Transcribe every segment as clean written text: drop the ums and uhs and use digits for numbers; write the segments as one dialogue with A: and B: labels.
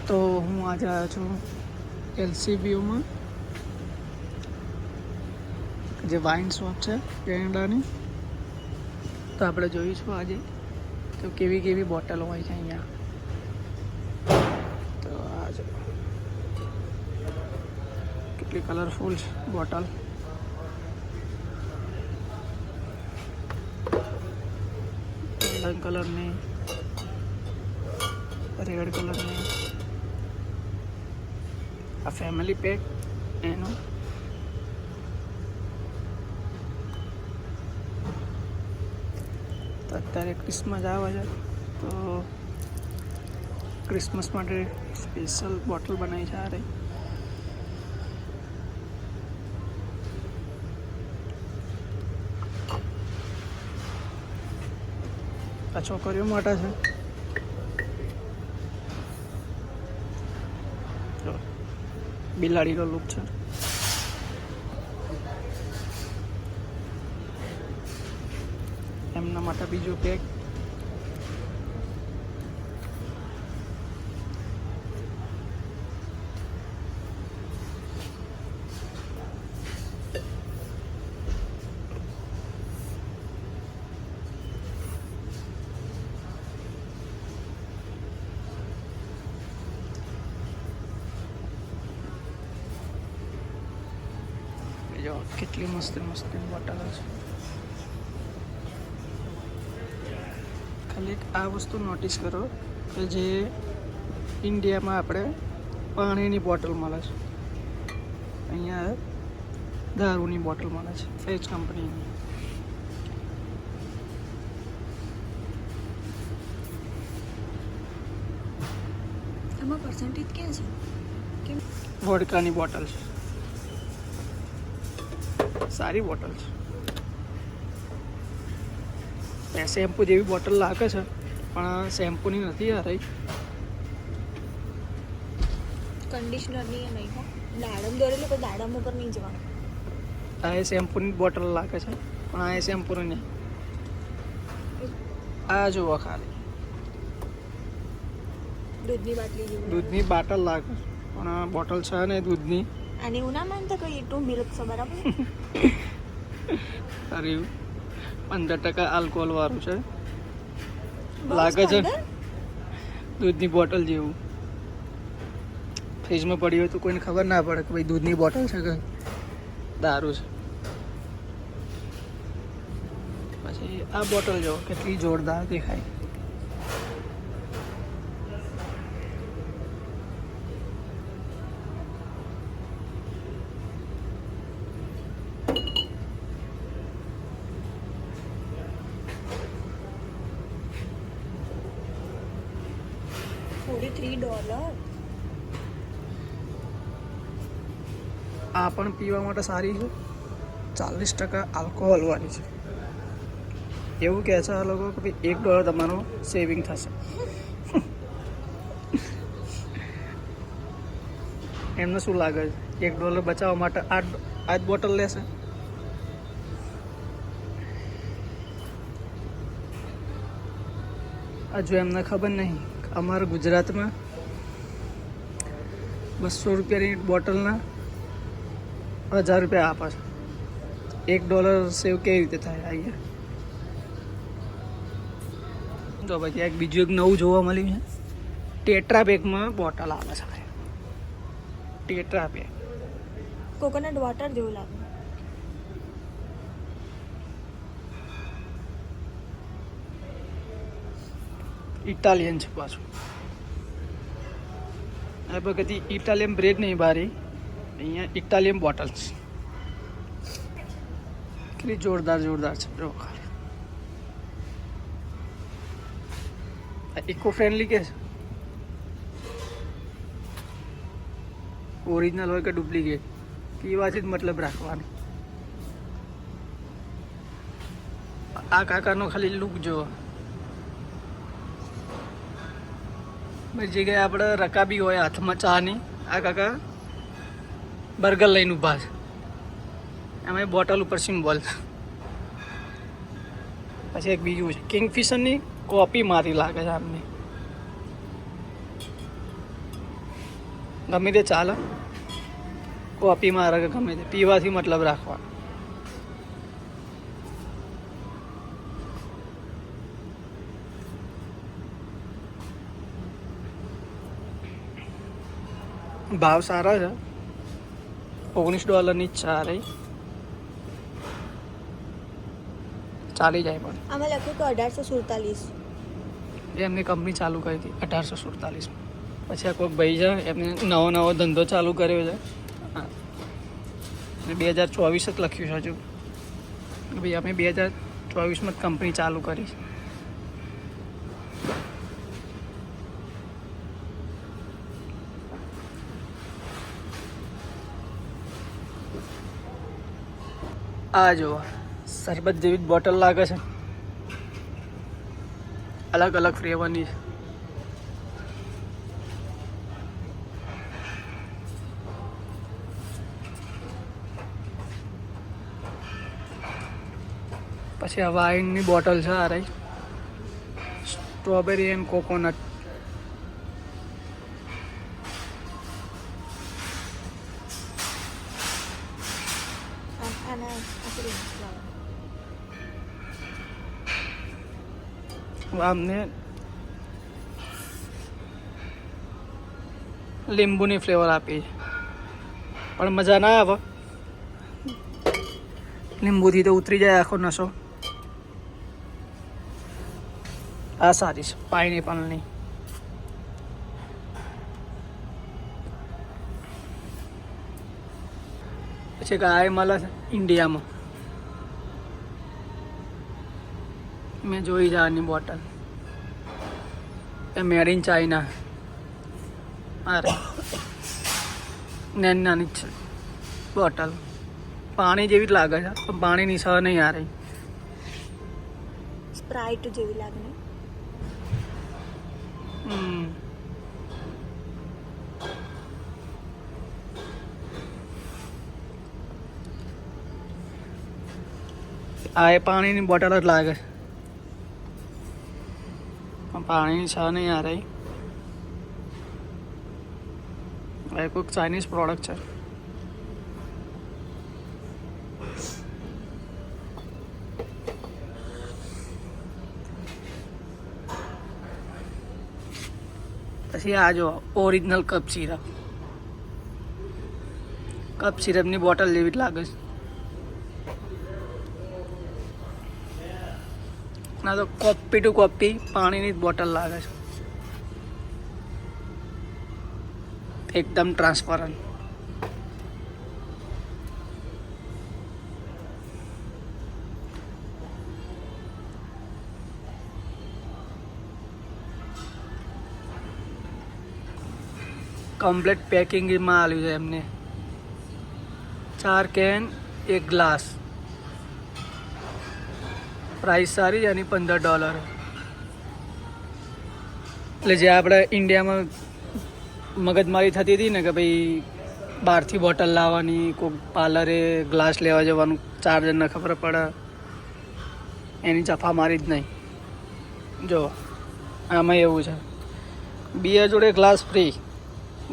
A: તો હું આજે આવ્યો છું LCBOમાં, જે વાઇન શોપ છે કેનેડાની. તો આપણે જોઈશું આજે તો કેવી કેવી બોટલો હોય છે અહીંયા. તો આજે કેટલી કલરફુલ બોટલ. ગોલ્ડન કલરની, રેડ કલરની. આ ફેમિલી પેક એનું. તો અત્યારે ક્રિસમસ આવે છે તો ક્રિસમસ માટે સ્પેશિયલ બોટલ બનાવી છે. આ રહી આ છોકરીઓ માટે છે. બિલાડીનો લુક છે. એમના માટે બીજું પેક. જો કેટલી મસ્ત મસ્ત બોટલ છે. ખાલી આ વસ્તુ નોટિસ કરો કે જે ઇન્ડિયામાં આપણે પાણીની બોટલ મળે છે, અહીંયા દારૂની બોટલ મળે છે એ જ કંપનીની.
B: એમાં પર્સન્ટેજ ક્યાં છે?
A: વોડકાની બોટલ છે. સારી બોટલ છે. શેમ્પુ જેવી બોટલ લાગે છે પણ શેમ્પૂની નથી આ રહી.
B: કન્ડિશનરની નહીં હો, દાડમ દોરેલું તો દાડમ ઉપર નહીં જવાનું.
A: આ એ શેમ્પૂની બોટલ લાગે છે પણ આ એ શેમ્પૂની નહીં. આ જુઓ ખાલી
B: દૂધની બાટલી જેવું.
A: દૂધની બાટલ લાગે પણ આ બોટલ છે ને દૂધની.
B: અને એવું ના માનતા કઈ એટલું મિલ્ક છે બરાબર.
A: અરે 15% આલ્કોહોલ વાળું છે લાગે છે. દૂધની બોટલ જેવું. ફ્રીજમાં પડી હોય તો કોઈને ખબર ના પડે કે ભાઈ દૂધની બોટલ છે કે દારૂ છે. પછી આ બોટલ જો કેટલી જોરદાર દેખાય.
B: $43.
A: આ પણ પીવા માટે સારી છે. 40% આલ્કોહોલ વાળી છે. એવું કહે છે આ લોકો કે ભાઈ $1 તમારો સેવિંગ થશે. એમને શું લાગે છે $1 બચાવવા માટે આ જ બોટલ લેશે? હજુ એમને ખબર નહીં અમારા ગુજરાતમાં 200 રૂપિયાની બોટલના 1000 રૂપિયા આપે છે. $1 સેવ કેવી રીતે થાય અહીંયા? તો પછી એક બીજું એક નવું જોવા મળ્યું છે. ટેટ્રા પેકમાં બોટલ આવે છે. ટેટ્રા પેક
B: કોકોનટ વોટર જેવું લાગે.
A: ઇટાલિયન છે પાછું. આ બધી ઇટાલિયન બ્રેડ નહીં બારી, અહીંયા ઇટાલિયન બોટલ્સ. કેટલી જોરદાર જોરદાર છે. જો ખાલી ઇકો ફ્રેન્ડલી કે છે? ઓરિજિનલ હોય કે ડુપ્લિકેટ પીવાથી જ મતલબ રાખવાનો. આ કાકાનો ખાલી લુક જો. બધી જગ્યાએ આપણે રકાબી હોય હાથમાં ચાની, આ કાકા બર્ગર લઈને ઊભા છે. એમાં બોટલ ઉપર સિમ્બોલ. પછી એક બીજું છે કિંગફિશરની કોપી મારી લાગે છે આમની. ગમે તે ચાલે, કોપી મારે કે ગમે તે, પીવાથી મતલબ રાખવા. ભાવ સારા છે, $19 જ છે. આ રહી ચાલી જાય. પણ
B: આમાં લખ્યું તો 1847.
A: એમની કંપની ચાલુ કરી હતી 1847. પછી આ કોઈક ભાઈ છે, એમને નવો ધંધો ચાલુ કર્યો છે. હા, 2024 જ લખ્યું છે હજુ. ભાઈ અમે 2024માં જ કંપની ચાલુ કરી છે. આ જો શરબત જેવી જ બોટલ લાગે છે, અલગ અલગ ફ્લેવરની છે. પછી આ વાઇનની બોટલ છે. આ રહી સ્ટ્રોબેરી એન્ડ કોકોનટ.
B: આના
A: આમને લીંબુની ફ્લેવર આપી છે, પણ મજા ના આવે. લીંબુથી તો ઉતરી જાય આખો નશો. આ સારી છે, પાઇનેપલની. પછી ગાય મળે છે ઇન્ડિયામાં, મેં જોઈ છે આની bottle. A made in China. અરે નાની જ છે બોટલ, પાણી જેવી જ લાગે છે, પણ પાણીની સહ નહીં. આ રહી
B: સ્પ્રાઇટ જેવી લાગે ને.
A: આ એ પાણીની બોટલ જ લાગે છે, પણ પાણીની સહ નહીં. આ રહી એ કોઈક ચાઇનીઝ પ્રોડક્ટ છે. પછી આ જો ઓરિજિનલ કપ સિરપ. કપ સિરપની બોટલ જેવી જ લાગે છે. ના તો કોપી ટુ કોપી પાણીની જ બોટલ લાગે છે, એકદમ ટ્રાન્સપરન્ટ. કમ્પ્લેટ પેકિંગમાં આવ્યું છે એમને. 4 કેન 1 ગ્લાસ. પ્રાઇસ સારી છે એની, $15. એટલે જે આપણે ઇન્ડિયામાં મગજમારી થતી હતી ને કે ભાઈ બહારથી બોટલ લાવવાની, કોઈ પાર્લરે ગ્લાસ લેવા જવાનું, 4 જણને ખબર પડે, એની ચફા મારી જ નહીં. જો આમાં એવું છે, બિયર જોડે ગ્લાસ ફ્રી,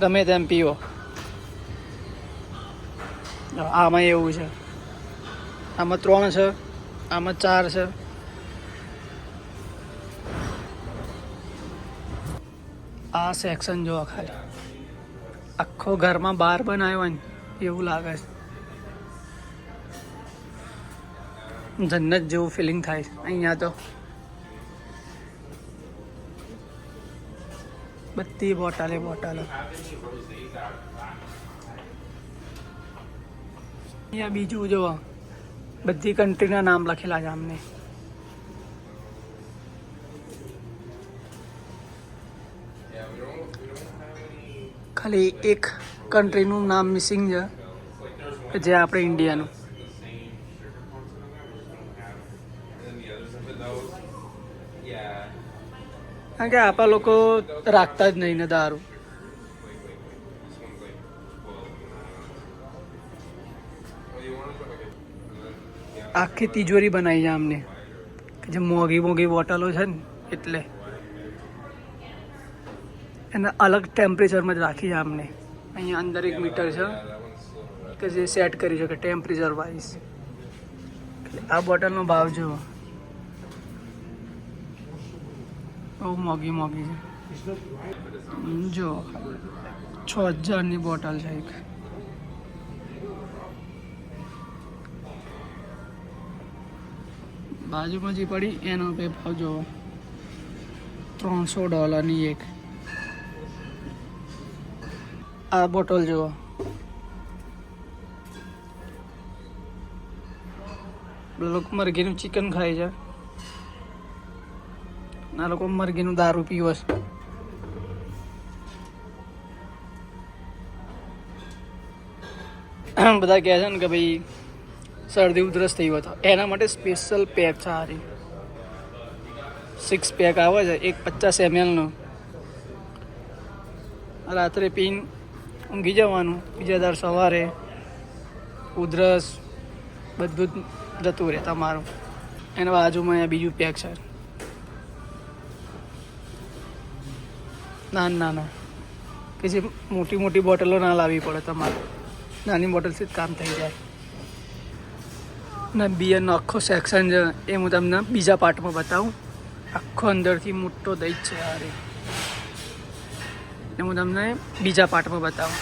A: ગમે તેમ પીવો. આમાં એવું છે, આમાં 3 છે, આમાં 4 છે. આ સેક્શન જો ખાલી આખો ઘરમાં બહાર બનાવ્યો હોય ને એવું લાગે છે. જન્નત જેવું ફિલિંગ થાય અહીંયા તો. બધી બોટલે બોટલો. અહીંયા બીજું જો બધી કન્ટ્રીના નામ લખેલા છે અમને. ખાલી એક કન્ટ્રીનું નામ મિસિંગ છે, જે આપણે ઇન્ડિયાનું. કારણ કે આપણા લોકો રાખતા જ નહીં ને દારૂ. આખી તિજોરી બનાવી છે અમને, જે મોંઘી બોટલો છે ને એટલે એને અલગ ટેમ્પરેચરમાં જ રાખી છે અમને. અહીંયા અંદર એક મીટર છે કે જે સેટ કરી શકે ટેમ્પરેચર વાઇઝ. આ બોટલનો ભાવ જુઓ, બહુ મોંઘી મોંઘી છે. જો 6000ની બોટલ છે એક. બાજુમાં જે પડી એનો ભાવ જુઓ, $300 એક. આ બોટલ જુઓ, લોકો મરઘીનું ચિકન ખાય છે, આ લોકો મરઘીનું દારૂ પીવે છે. બધા કહે છે ને કે ભાઈ શરદી ઉધરસ થઈ હોય તો એના માટે સ્પેશિયલ પેક છે. આ 6 પેક આવે છે, એક 50 ml. રાત્રે પીને ઊંઘી જવાનું, બીજા દર સવારે ઉધરસ બધું જ જતું રહે તમારું. એના બાજુમાં અહીંયા બીજું પેક છે, નાના કે જે મોટી મોટી બોટલો ના લાવવી પડે તમારે, નાની બોટલથી જ કામ થઈ જાય. ને બિયરનો આખો સેક્શન છે એ હું તમને બીજા પાર્ટમાં બતાવું. આખો અંદરથી મોટો દહીં છે યાર, એ હું તમને બીજા પાર્ટમાં બતાવું.